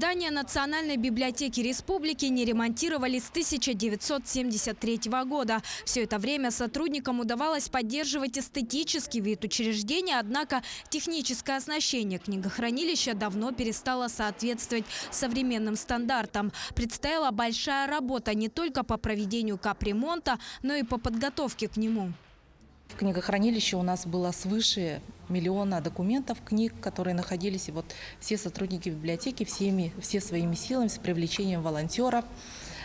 Здание Национальной библиотеки республики не ремонтировали с 1973 года. Все это время сотрудникам удавалось поддерживать эстетический вид учреждения, однако техническое оснащение книгохранилища давно перестало соответствовать современным стандартам. Предстояла большая работа не только по проведению капремонта, но и по подготовке к нему. В книгохранилище у нас было свыше 1 миллиона документов, книг, которые находились. И вот все сотрудники библиотеки все своими силами, с привлечением волонтеров.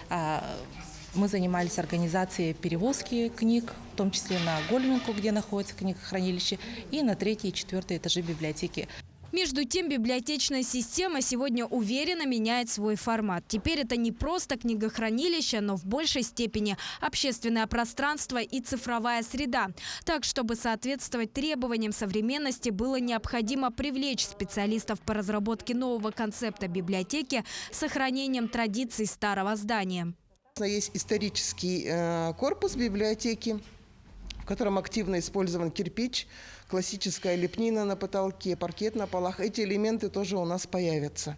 Мы занимались организацией перевозки книг, в том числе на Гольминку, где находится книгохранилище, и на 3-й и 4-й этажи библиотеки. Между тем, библиотечная система сегодня уверенно меняет свой формат. Теперь это не просто книгохранилище, но в большей степени общественное пространство и цифровая среда. Так, чтобы соответствовать требованиям современности, было необходимо привлечь специалистов по разработке нового концепта библиотеки с сохранением традиций старого здания. Есть исторический корпус библиотеки, в котором активно использован кирпич, классическая лепнина на потолке, паркет на полах. Эти элементы тоже у нас появятся.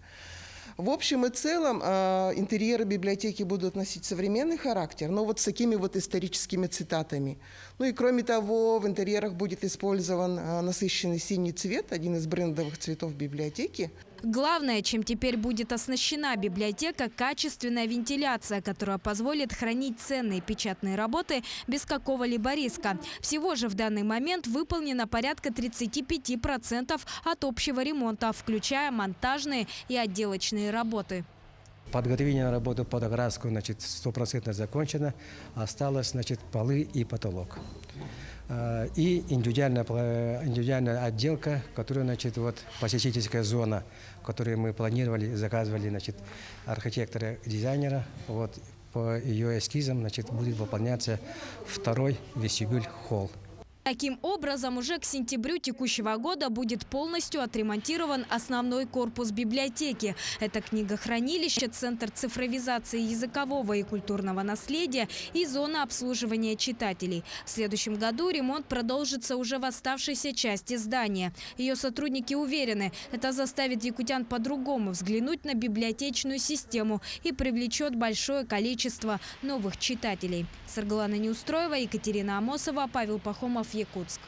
В общем и целом интерьеры библиотеки будут носить современный характер, но вот с такими вот историческими цитатами. Ну и кроме того, в интерьерах будет использован насыщенный синий цвет, один из брендовых цветов библиотеки. Главное, чем теперь будет оснащена библиотека – качественная вентиляция, которая позволит хранить ценные печатные работы без какого-либо риска. Всего же в данный момент выполнено порядка 35% от общего ремонта, включая монтажные и отделочные работы. Подготовительная работа под окраску 100% закончена. Осталось полы и потолок. И индивидуальная отделка, которая посетительская зона, которую мы планировали, заказывали архитектора-дизайнера. По ее эскизам будет выполняться 2-й вестибюль-холл. Таким образом, уже к сентябрю текущего года будет полностью отремонтирован основной корпус библиотеки. Это книгохранилище, центр цифровизации языкового и культурного наследия и зона обслуживания читателей. В следующем году ремонт продолжится уже в оставшейся части здания. Ее сотрудники уверены, это заставит якутян по-другому взглянуть на библиотечную систему и привлечет большое количество новых читателей. Саргалана Неустроева, Екатерина Амосова, Павел Пахомов, Якутск.